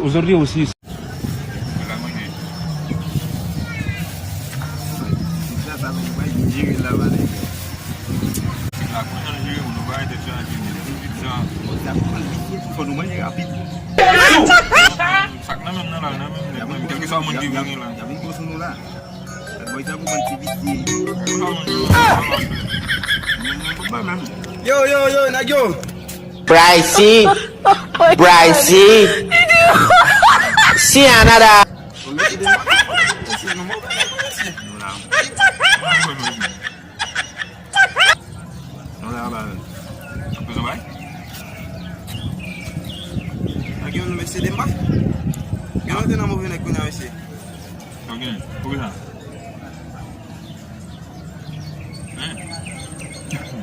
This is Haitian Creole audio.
Aujourd'hui aussi. Yo, Nagyo. Pricey. See another. Nagyo no me se demba. Yo no tengo que ver con ese. Okay,